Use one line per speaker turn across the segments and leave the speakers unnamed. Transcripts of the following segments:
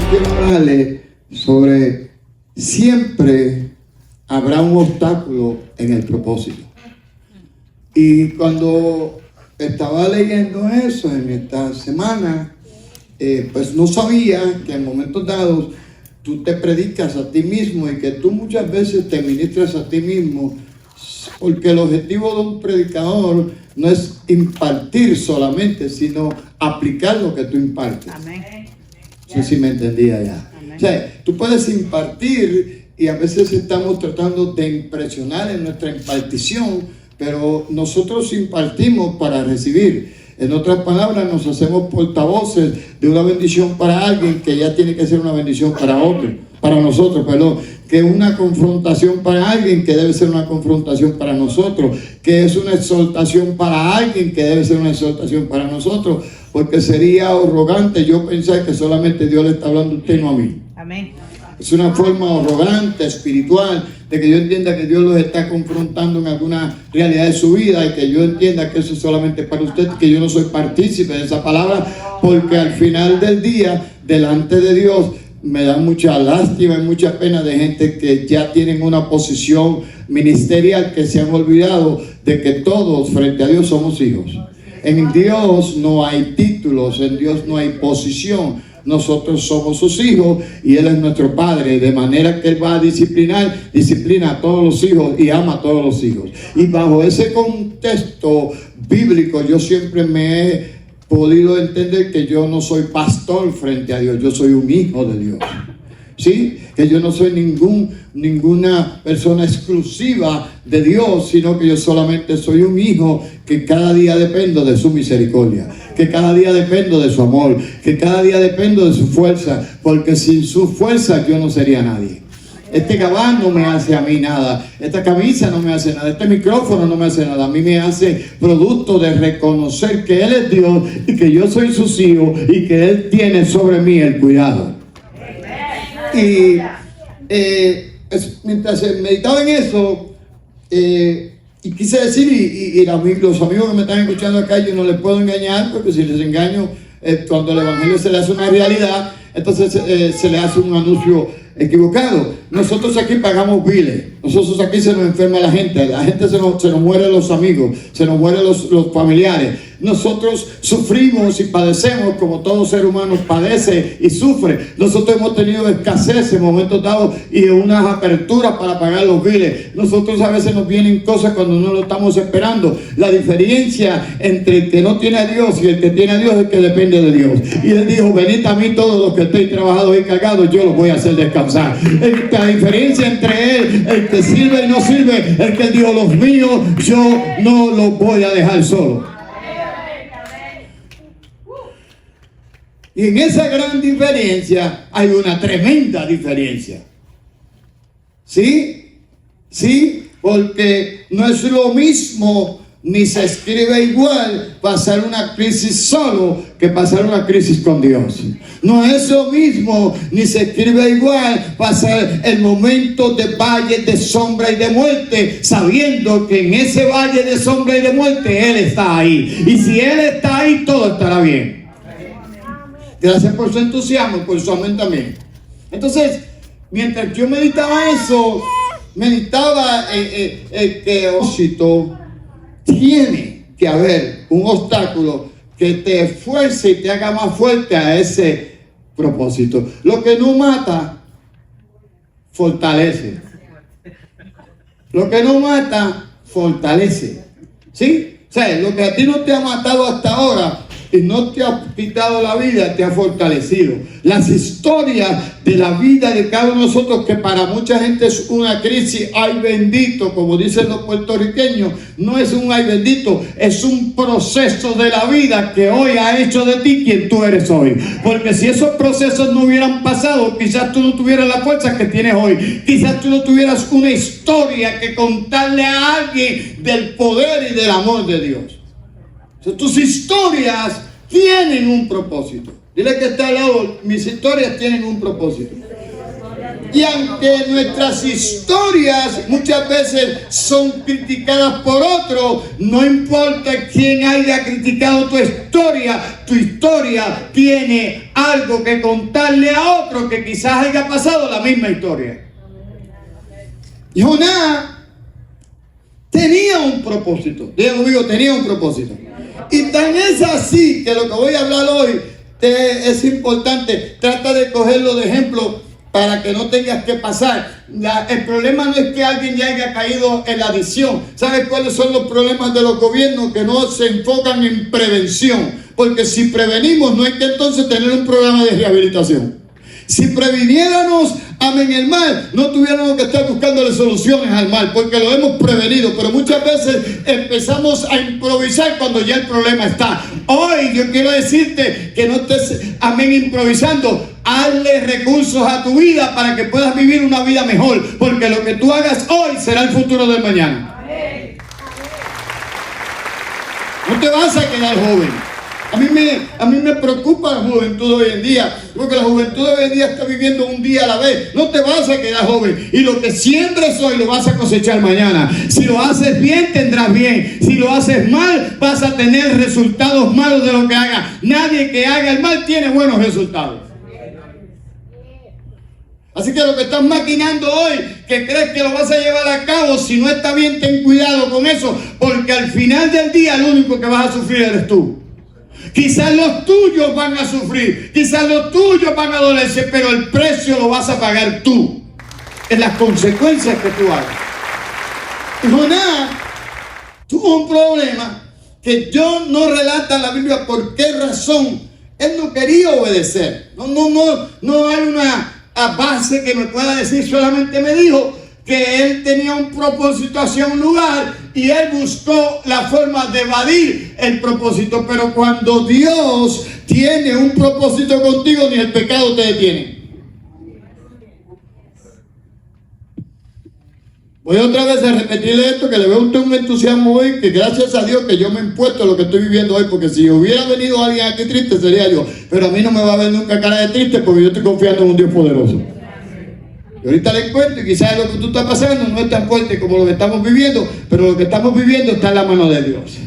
quiero hablarle sobre siempre habrá un obstáculo en el propósito. Y cuando estaba leyendo eso en esta semana, pues no sabía que en momentos dados tú te predicas a ti mismo y que tú muchas veces te ministras a ti mismo, porque el objetivo de un predicador no es impartir solamente, sino aplicar lo que tú impartes. Amén. No sé si me entendía ya. Amén. O sea, tú puedes impartir y a veces estamos tratando de impresionar en nuestra impartición, pero nosotros impartimos para recibir. En otras palabras, nos hacemos portavoces de una bendición para alguien que ya tiene que ser una bendición para otro, para nosotros, perdón, que es una confrontación para alguien que debe ser una confrontación para nosotros, que es una exhortación para alguien que debe ser una exhortación para nosotros, porque sería arrogante yo pensar que solamente Dios le está hablando a usted y no a mí. Amén. Es una forma arrogante, espiritual, de que yo entienda que Dios los está confrontando en alguna realidad de su vida y que yo entienda que eso es solamente para usted, que yo no soy partícipe de esa palabra, porque al final del día, delante de Dios, me da mucha lástima y mucha pena de gente que ya tienen una posición ministerial, que se han olvidado de que todos frente a Dios somos hijos. En Dios no hay títulos, en Dios no hay posición. Nosotros somos sus hijos y Él es nuestro Padre, de manera que Él va a disciplinar, disciplina a todos los hijos y ama a todos los hijos. Y bajo ese contexto bíblico yo siempre me he podido entender que yo no soy pastor frente a Dios, yo soy un hijo de Dios. ¿Sí? Que yo no soy ninguna persona exclusiva de Dios, sino que yo solamente soy un hijo que cada día dependo de su misericordia, que cada día dependo de su amor, que cada día dependo de su fuerza, porque sin su fuerza yo no sería nadie. Este gabán no me hace a mí nada, esta camisa no me hace nada, este micrófono no me hace nada. A mí me hace producto de reconocer que Él es Dios y que yo soy sus hijos y que Él tiene sobre mí el cuidado. Y mientras meditaba en eso, y quise decir, y los amigos que me están escuchando acá, yo no les puedo engañar, porque si les engaño, cuando el evangelio se le hace una realidad, entonces se le hace un anuncio equivocado. Nosotros aquí pagamos biles, nosotros aquí se nos enferma la gente se nos mueren los amigos, se nos mueren los familiares. Nosotros sufrimos y padecemos como todo ser humano padece y sufre. Nosotros hemos tenido escasez en momentos dados y unas aperturas para pagar los biles. Nosotros a veces nos vienen cosas cuando no lo estamos esperando. La diferencia entre el que no tiene a Dios y el que tiene a Dios es el que depende de Dios. Y Él dijo: venid a mí todos los que estéis trabajados y cargados, yo los voy a hacer descansar. La diferencia entre Él, el que sirve y no sirve, el que Él dijo: los míos yo no los voy a dejar solos. Y en esa gran diferencia hay una tremenda diferencia. ¿Sí? ¿Sí? Porque no es lo mismo, ni se escribe igual pasar una crisis solo que pasar una crisis con Dios. No es lo mismo, ni se escribe igual pasar el momento de valle de sombra y de muerte, sabiendo que en ese valle de sombra y de muerte Él está ahí. Y si Él está ahí, todo estará bien. Gracias por su entusiasmo y por su amén también. Entonces, mientras yo meditaba eso, meditaba que propósito tiene que haber un obstáculo que te esfuerce y te haga más fuerte a ese propósito. Lo que no mata, fortalece. Lo que no mata, fortalece. ¿Sí? O sea, lo que a ti no te ha matado hasta ahora y no te ha quitado la vida, te ha fortalecido. Las historias de la vida de cada uno de nosotros, que para mucha gente es una crisis, ay bendito, como dicen los puertorriqueños, no es un ay bendito, es un proceso de la vida que hoy ha hecho de ti quien tú eres hoy. Porque si esos procesos no hubieran pasado, quizás tú no tuvieras la fuerza que tienes hoy, quizás tú no tuvieras una historia que contarle a alguien del poder y del amor de Dios. Tus historias tienen un propósito. Dile que está al lado: mis historias tienen un propósito. Y aunque nuestras historias muchas veces son criticadas por otros, no importa quién haya criticado tu historia tiene algo que contarle a otro que quizás haya pasado la misma historia. Y Jonás tenía un propósito. Digo conmigo, tenía un propósito. Y tan es así que lo que voy a hablar hoy es importante. Trata de cogerlo de ejemplo para que no tengas que pasar. El problema no es que alguien ya haya caído en la adicción. ¿Sabes cuáles son los problemas de los gobiernos? Que no se enfocan en prevención. Porque si prevenimos, no hay que entonces tener un programa de rehabilitación. Si previniéramos, amén, el mal, no tuviéramos que estar buscándole soluciones al mal, porque lo hemos prevenido. Pero muchas veces empezamos a improvisar cuando ya el problema está. Hoy yo quiero decirte que no estés, amén, improvisando. Hazle recursos a tu vida para que puedas vivir una vida mejor, porque lo que tú hagas hoy será el futuro del mañana. No te vas a quedar joven. A mí me preocupa la juventud hoy en día, porque la juventud hoy en día está viviendo un día a la vez. No te vas a quedar joven, y lo que siembres hoy lo vas a cosechar mañana. Si lo haces bien, tendrás bien. Si lo haces mal, vas a tener resultados malos de lo que hagas. Nadie que haga el mal tiene buenos resultados. Así que lo que estás maquinando hoy, que crees que lo vas a llevar a cabo, si no está bien, ten cuidado con eso, porque al final del día el único que vas a sufrir eres tú. Quizás los tuyos van a sufrir, quizás los tuyos van a dolerse, pero el precio lo vas a pagar tú, en las consecuencias que tú hagas. Jonás tuvo un problema que Dios no relata en la Biblia por qué razón él no quería obedecer. No hay una base que me pueda decir, solamente me dijo que él tenía un propósito hacia un lugar y él buscó la forma de evadir el propósito. Pero cuando Dios tiene un propósito contigo, ni el pecado te detiene. Voy otra vez a repetirle esto, que le veo un entusiasmo hoy, que gracias a Dios que yo me he impuesto lo que estoy viviendo hoy, porque si hubiera venido alguien aquí triste sería yo, pero a mí no me va a ver nunca cara de triste, porque yo estoy confiando en un Dios poderoso. Y ahorita les cuento, y quizás lo que tú estás pasando no es tan fuerte como lo que estamos viviendo, pero lo que estamos viviendo está en la mano de Dios.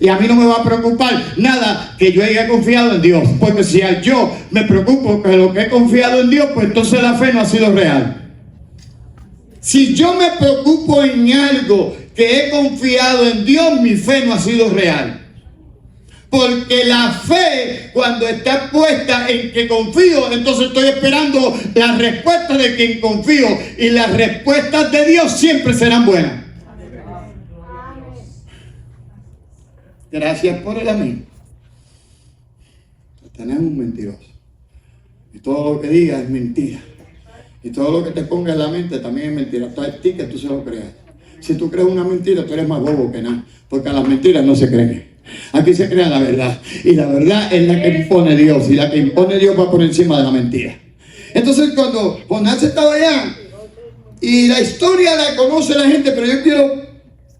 Y a mí no me va a preocupar nada que yo haya confiado en Dios, porque si yo me preocupo de lo que he confiado en Dios, pues entonces la fe no ha sido real. Si yo me preocupo en algo que he confiado en Dios, mi fe no ha sido real. Porque la fe, cuando está puesta en que confío, entonces estoy esperando la respuesta de quien confío. Y las respuestas de Dios siempre serán buenas. Gracias por el amén. Tenemos un mentiroso. Y todo lo que diga es mentira. Y todo lo que te ponga en la mente también es mentira. Está en ti que tú se lo creas. Si tú crees una mentira, tú eres más bobo que nada. Porque a las mentiras no se creen. Aquí se crea la verdad. Y la verdad es la que impone Dios. Y la que impone Dios va por encima de la mentira. Entonces cuando Jonás estaba allá, y la historia la conoce la gente, pero yo quiero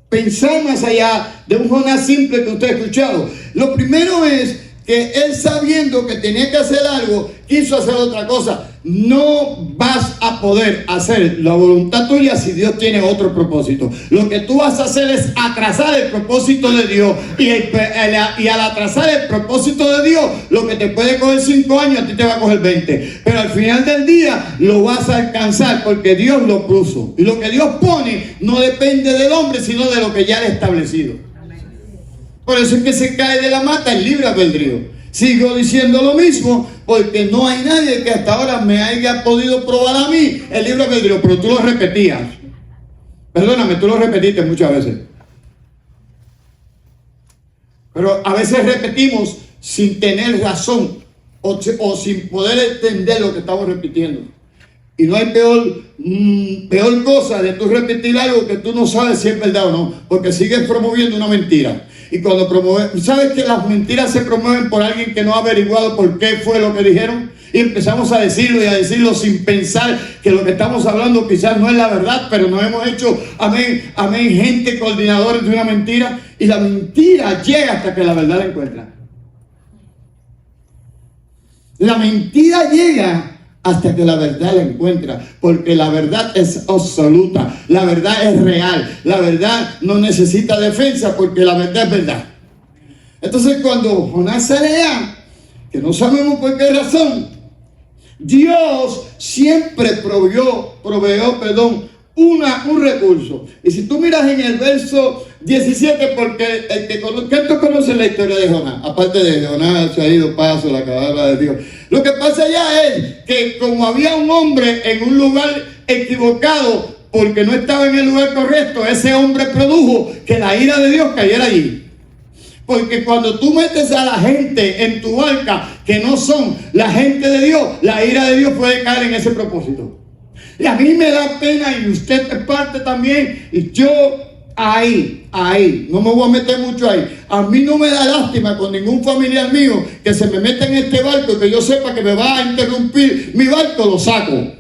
pensar más allá de un Jonás simple que usted ha escuchado. Lo primero es que él, sabiendo que tenía que hacer algo, quiso hacer otra cosa. No vas a poder hacer la voluntad tuya si Dios tiene otro propósito. Lo que tú vas a hacer es atrasar el propósito de Dios. Y al atrasar el propósito de Dios, lo que te puede coger 5 años, a ti te va a coger 20. Pero al final del día lo vas a alcanzar, porque Dios lo puso. Y lo que Dios pone no depende del hombre, sino de lo que ya le ha establecido. Por eso es que se cae de la mata el libre albedrío. Sigo diciendo lo mismo, porque no hay nadie que hasta ahora me haya podido probar a mí el libre albedrío, pero tú lo repetías. Perdóname, tú lo repetiste muchas veces. Pero a veces repetimos sin tener razón o sin poder entender lo que estamos repitiendo. Y no hay peor cosa de tú repetir algo que tú no sabes si es verdad o no, porque sigues promoviendo una mentira. Y cuando ¿sabes que las mentiras se promueven por alguien que no ha averiguado por qué fue lo que dijeron? Y empezamos a decirlo y a decirlo sin pensar que lo que estamos hablando quizás no es la verdad, pero nos hemos hecho, amén, gente coordinadores de una mentira. Y la mentira llega hasta que la verdad la encuentra. La mentira llega hasta que la verdad la encuentra, porque la verdad es absoluta, la verdad es real, la verdad no necesita defensa porque la verdad es verdad. Entonces cuando Jonás sale allá, que no sabemos por qué razón, Dios siempre proveó, un recurso. Y si tú miras en el verso 17, porque ¿cuántos conocen la historia de Jonás? Aparte de Jonás se ha ido paso, la cabala de Dios. Lo que pasa allá es que como había un hombre en un lugar equivocado, porque no estaba en el lugar correcto, ese hombre produjo que la ira de Dios cayera allí. Porque cuando tú metes a la gente en tu barca que no son la gente de Dios, la ira de Dios puede caer en ese propósito. Y a mí me da pena, y usted es parte también, y yo ahí, no me voy a meter mucho ahí. A mí no me da lástima con ningún familiar mío que se me meta en este barco, que yo sepa que me va a interrumpir mi barco, lo saco.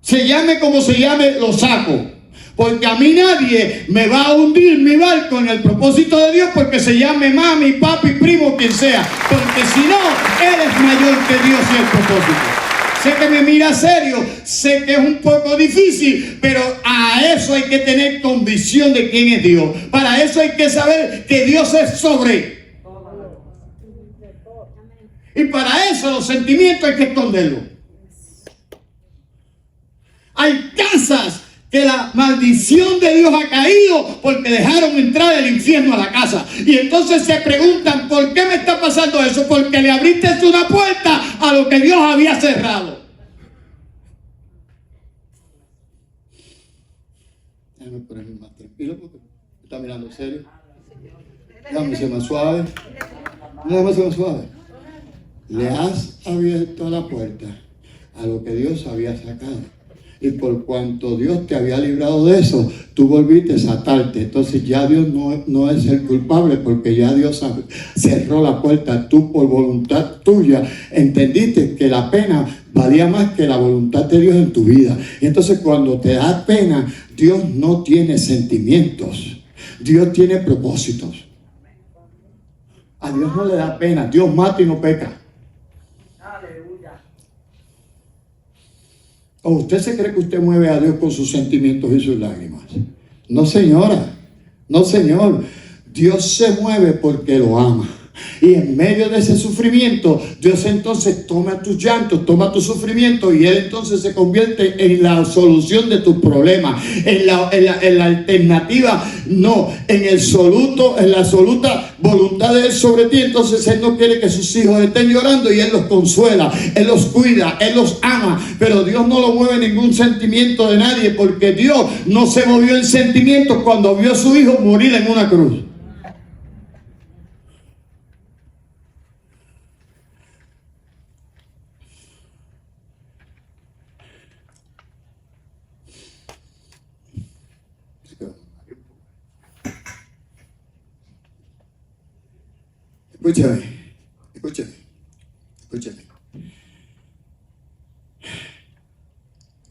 Se llame como se llame, lo saco. Porque a mí nadie me va a hundir mi barco en el propósito de Dios, porque se llame mami, papi, primo, quien sea. Porque si no, Él es mayor que Dios y el propósito. Sé que me mira serio, sé que es un poco difícil, pero a eso hay que tener convicción de quién es Dios. Para eso hay que saber que Dios es sobre. Y para eso los sentimientos hay que esconderlos. Hay casas que la maldición de Dios ha caído porque dejaron entrar el infierno a la casa. Y entonces se preguntan, ¿por qué me está pasando eso? Porque le abriste una puerta a lo que Dios había cerrado. Déjame ponerme más tranquilo porque me está mirando serio. Déjame ser más suave. Déjame ser más suave. Le has abierto la puerta a lo que Dios había sacado. Y por cuanto Dios te había librado de eso, tú volviste a atarte. Entonces ya Dios no es el culpable, porque ya Dios cerró la puerta. Tú por voluntad tuya entendiste que la pena valía más que la voluntad de Dios en tu vida. Y entonces cuando te da pena, Dios no tiene sentimientos. Dios tiene propósitos. A Dios no le da pena. Dios mata y no peca. ¿O usted se cree que usted mueve a Dios con sus sentimientos y sus lágrimas? No, señora. No, señor. Dios se mueve porque lo ama. Y en medio de ese sufrimiento, Dios entonces toma tus llantos, toma tu sufrimiento, y Él entonces se convierte en la solución de tus problemas, en la alternativa, no, en la absoluta voluntad de Él sobre ti. Entonces Él no quiere que sus hijos estén llorando, y Él los consuela, Él los cuida, Él los ama. Pero Dios no lo mueve ningún sentimiento de nadie, porque Dios no se movió en sentimientos cuando vio a su hijo morir en una cruz. Escúchame.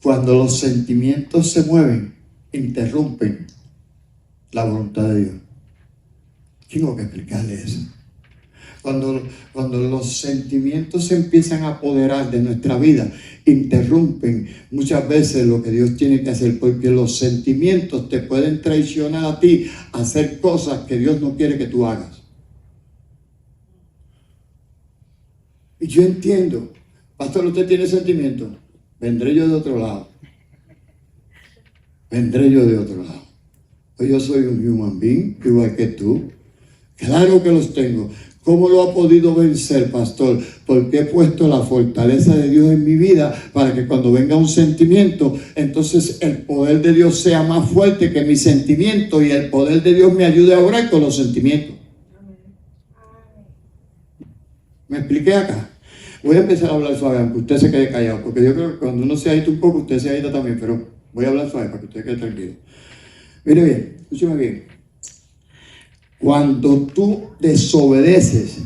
Cuando los sentimientos se mueven, interrumpen la voluntad de Dios. Tengo que explicarle eso. Cuando los sentimientos se empiezan a apoderar de nuestra vida, interrumpen muchas veces lo que Dios tiene que hacer, porque los sentimientos te pueden traicionar a ti a hacer cosas que Dios no quiere que tú hagas. Y yo entiendo, pastor, usted tiene sentimientos, vendré yo de otro lado. Pues yo soy un human being, igual que tú. Claro que los tengo. ¿Cómo lo ha podido vencer, pastor? Porque he puesto la fortaleza de Dios en mi vida para que cuando venga un sentimiento, entonces el poder de Dios sea más fuerte que mi sentimiento, y el poder de Dios me ayude a orar con los sentimientos. ¿Me expliqué acá? Voy a empezar a hablar suave, aunque usted se quede callado, porque yo creo que cuando uno se agita un poco, usted se agita también, pero voy a hablar suave para que usted quede tranquilo. Mire bien, escúcheme bien. Cuando tú desobedeces,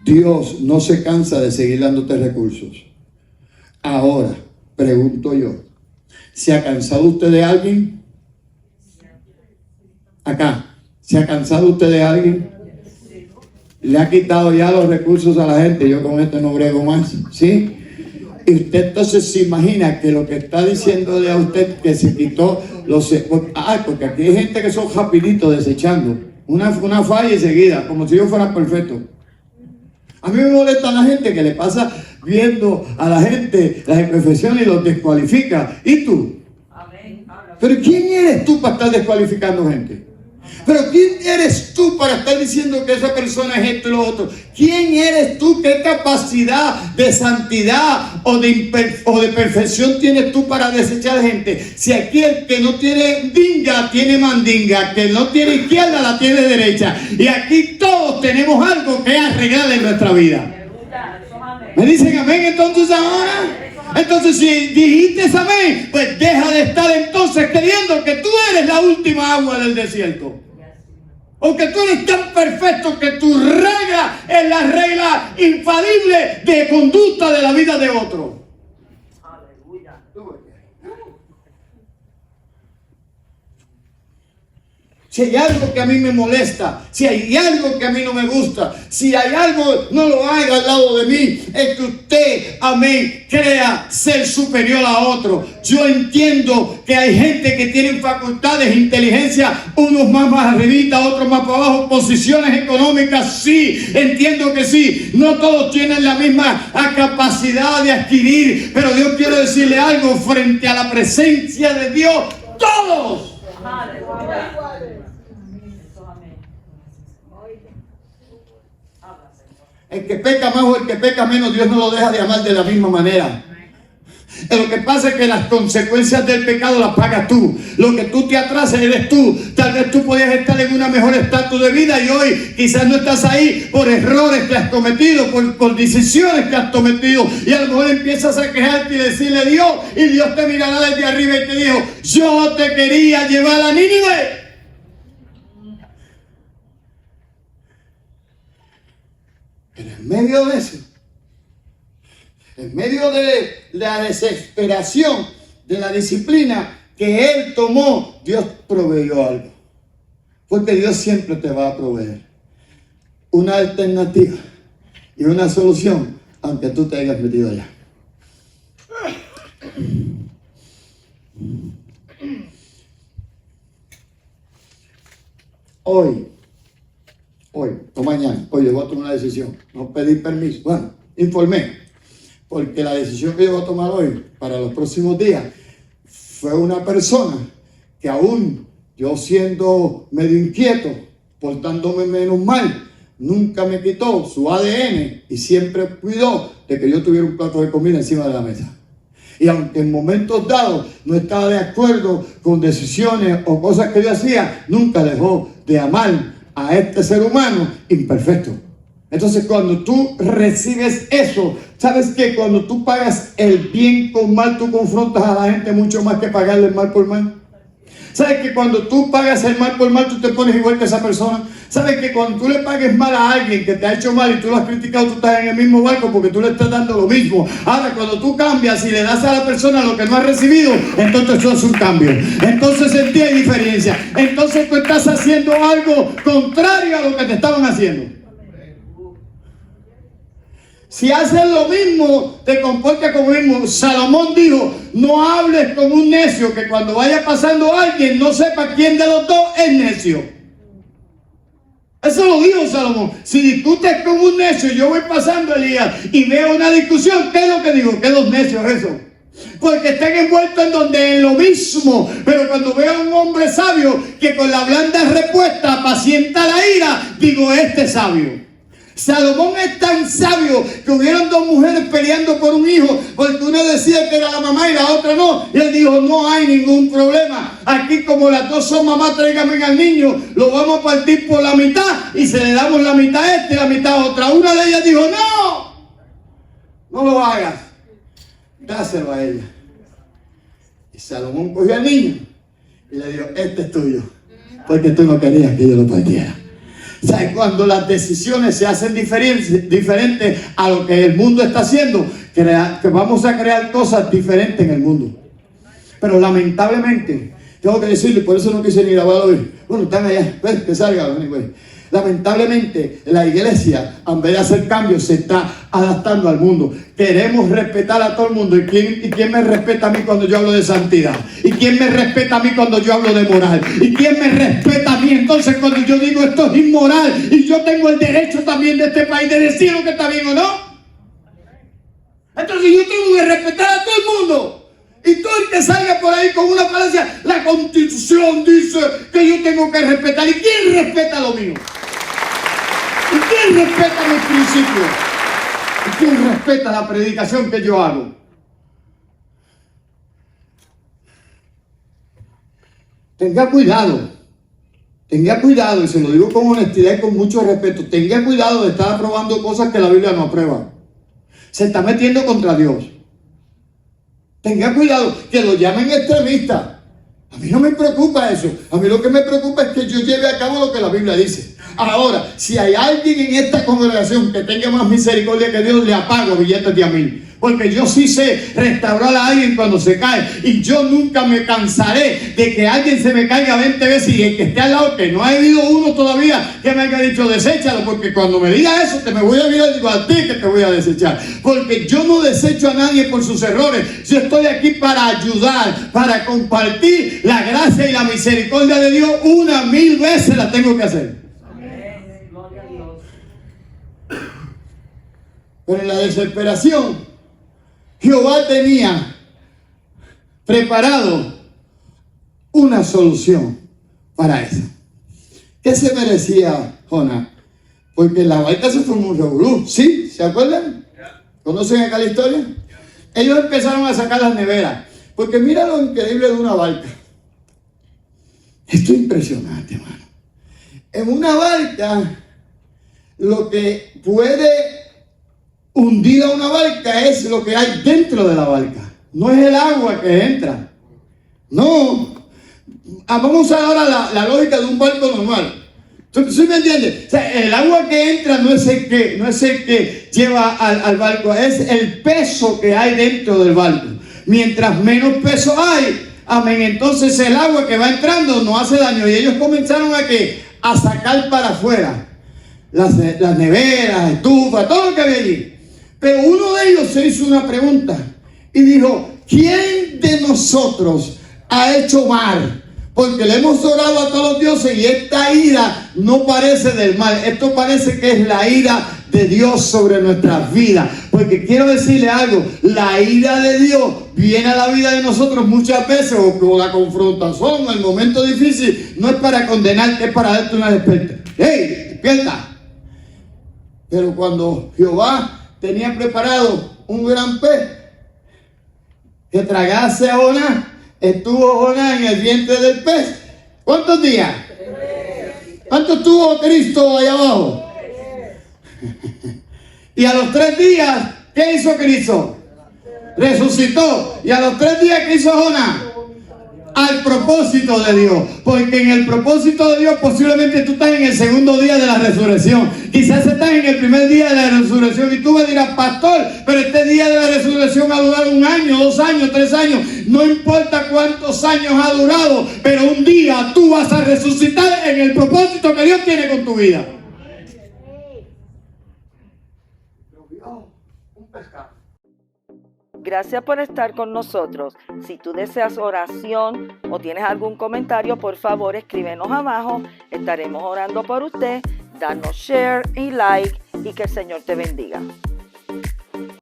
Dios no se cansa de seguir dándote recursos. Ahora, pregunto yo, ¿se ha cansado usted de alguien? Acá, ¿se ha cansado usted de alguien? ¿Le ha quitado ya los recursos a la gente? Yo con esto no brego más, ¿sí? Y usted entonces se imagina que lo que está diciéndole a usted que se quitó porque aquí hay gente que son rapiditos desechando una falla enseguida, como si yo fuera perfecto. A mí me molesta la gente que le pasa viendo a la gente las imperfecciones y los descualifica. ¿Y tú? Pero ¿quién eres tú para estar descualificando gente? Pero ¿quién eres tú para estar diciendo que esa persona es esto y lo otro? ¿Quién eres tú? ¿Qué capacidad de santidad o de perfección tienes tú para desechar gente? Si aquí el que no tiene dinga tiene mandinga, que no tiene izquierda la tiene derecha, y aquí todos tenemos algo que arreglar en nuestra vida. ¿Me dicen amén entonces ahora? Entonces si dijiste amén, pues deja de estar entonces creyendo que tú eres la última agua del desierto. O que tú eres tan perfecto que tu regla es la regla infalible de conducta de la vida de otro. Aleluya. Si hay algo que a mí me molesta, si hay algo que a mí no me gusta, si hay algo, no lo haga al lado de mí, es que usted, amén, crea ser superior a otro. Yo entiendo que hay gente que tienen facultades, inteligencia, unos más arribita, otros más para abajo, posiciones económicas, sí, entiendo que sí. No todos tienen la misma capacidad de adquirir, pero yo quiero decirle algo frente a la presencia de Dios, todos. El que peca más o el que peca menos, Dios no lo deja de amar de la misma manera. Lo que pasa es que las consecuencias del pecado las pagas tú. Lo que tú te atrasas eres tú. Tal vez tú podías estar en una mejor estatus de vida y hoy quizás no estás ahí por errores que has cometido, por decisiones que has cometido. Y a lo mejor empiezas a quejarte y decirle a Dios, y Dios te mirará desde arriba y te dijo: yo te quería llevar a Nínive. Pero en medio de eso, en medio de la desesperación, de la disciplina que él tomó, Dios proveyó algo. Porque Dios siempre te va a proveer una alternativa y una solución, aunque tú te hayas metido allá. Hoy o mañana, hoy yo voy a tomar una decisión, no pedí permiso, bueno, informé, porque la decisión que yo voy a tomar hoy, para los próximos días, fue una persona que aún yo siendo medio inquieto, portándome menos mal, nunca me quitó su ADN y siempre cuidó de que yo tuviera un plato de comida encima de la mesa. Y aunque en momentos dados no estaba de acuerdo con decisiones o cosas que yo hacía, nunca dejó de amar a este ser humano imperfecto. Entonces cuando tú recibes eso, ¿sabes que cuando tú pagas el bien con mal, tú confrontas a la gente mucho más que pagarle el mal por mal? ¿Sabes que cuando tú pagas el mal por mal, tú te pones igual que esa persona? ¿Sabes que cuando tú le pagues mal a alguien que te ha hecho mal y tú lo has criticado, tú estás en el mismo barco porque tú le estás dando lo mismo? Ahora, cuando tú cambias y le das a la persona lo que no ha recibido, entonces eso es un cambio. Entonces sentí diferencia. Entonces tú estás haciendo algo contrario a lo que te estaban haciendo. Si haces lo mismo, te comportas como mismo. Salomón dijo: no hables como un necio, que cuando vaya pasando alguien no sepa quién de los dos es necio. Eso lo dijo Salomón. Si discutes con un necio, yo voy pasando, Elías, y veo una discusión, ¿qué es lo que digo? ¿Qué dos necios eso? Porque están envueltos en lo mismo. Pero cuando veo a un hombre sabio que con la blanda respuesta apacienta la ira, digo, este es sabio. Salomón es tan sabio que hubieron dos mujeres peleando por un hijo, porque una decía que era la mamá y la otra no. Y él dijo: no hay ningún problema. Aquí, como las dos son mamá, tráigame al niño, lo vamos a partir por la mitad y se le damos la mitad a este y la mitad a otra. Una de ellas dijo: no lo hagas, dáselo a ella. Y Salomón cogió al niño y le dijo: este es tuyo, porque tú no querías que yo lo partiera. ¿Sabes? Cuando las decisiones se hacen diferentes a lo que el mundo está haciendo, que vamos a crear cosas diferentes en el mundo. Pero lamentablemente, tengo que decirle, por eso no quise ni grabar hoy. Bueno, están allá, ves, que salga, anyway. Lamentablemente, la iglesia, en vez de hacer cambios, se está adaptando al mundo. Queremos respetar a todo el mundo. ¿Y quién me respeta a mí cuando yo hablo de santidad? ¿Y quién me respeta a mí cuando yo hablo de moral? ¿Y quién me respeta a mí entonces cuando yo digo esto es inmoral? Y yo tengo el derecho también de este país de decir lo que está bien o no. Entonces yo tengo que respetar a todo el mundo. Y todo el que salga por ahí con una falacia, la Constitución dice que yo tengo que respetar. ¿Y quién respeta lo mío? ¿Y quién respeta mis principios? ¿Y quién respeta la predicación que yo hago? Tenga cuidado, y se lo digo con honestidad y con mucho respeto, tenga cuidado de estar aprobando cosas que la Biblia no aprueba. Se está metiendo contra Dios. Tenga cuidado, que lo llamen extremista. A mí no me preocupa eso. A mí lo que me preocupa es que yo lleve a cabo lo que la Biblia dice. Ahora, si hay alguien en esta congregación que tenga más misericordia que Dios, le apago billetes de $1,000. Porque yo sí sé restaurar a alguien cuando se cae. Y yo nunca me cansaré de que alguien se me caiga 20 veces y el que esté al lado, que no ha habido uno todavía que me haya dicho deséchalo. Porque cuando me diga eso, te me voy a mirar y digo a ti que te voy a desechar. Porque yo no desecho a nadie por sus errores. Yo estoy aquí para ayudar, para compartir la gracia y la misericordia de Dios. 1,000 veces la tengo que hacer. Pero en la desesperación, Jehová tenía preparado una solución para eso. ¿Qué se merecía Jonás? Porque la barca se formó un revolú. ¿Sí? ¿Se acuerdan? ¿Conocen acá la historia? Ellos empezaron a sacar las neveras. Porque mira lo increíble de una barca. Esto es impresionante, hermano. En una barca, lo que puede hundir a una barca es lo que hay dentro de la barca. No es el agua que entra. No. Vamos a usar ahora la lógica de un barco normal. ¿Sí me entiendes? O sea, el agua que entra no es el que lleva al barco, es el peso que hay dentro del barco. Mientras menos peso hay, amén, entonces el agua que va entrando no hace daño. Y ellos comenzaron a sacar para afuera las neveras, estufas, todo lo que había allí. Pero uno de ellos se hizo una pregunta y dijo: ¿quién de nosotros ha hecho mal? Porque le hemos orado a todos los dioses y esta ira no parece del mal. Esto parece que es la ira de Dios sobre nuestras vidas. Porque quiero decirle algo, la ira de Dios viene a la vida de nosotros muchas veces, o con la confrontación, el momento difícil, no es para condenarte, es para darte una desperta. ¡Hey! ¡Despierta! Pero cuando Jehová tenía preparado un gran pez que tragase a Jonás, estuvo Jonás en el vientre del pez. ¿Cuántos días? 3. ¿Cuánto estuvo Cristo allá abajo? 3. Y a los 3 días, ¿qué hizo Cristo? Resucitó. Y a los 3 días, ¿qué hizo Jonás? Al propósito de Dios. Porque en el propósito de Dios posiblemente tú estás en el segundo día de la resurrección. Quizás estás en el primer día de la resurrección y tú me dirás: pastor, pero este día de la resurrección ha durado 1 año, 2 años, 3 años. No importa cuántos años ha durado, pero un día tú vas a resucitar en el propósito que Dios tiene con tu vida.
Gracias por estar con nosotros. Si tú deseas oración o tienes algún comentario, por favor escríbenos abajo. Estaremos orando por usted. Danos share y like y que el Señor te bendiga.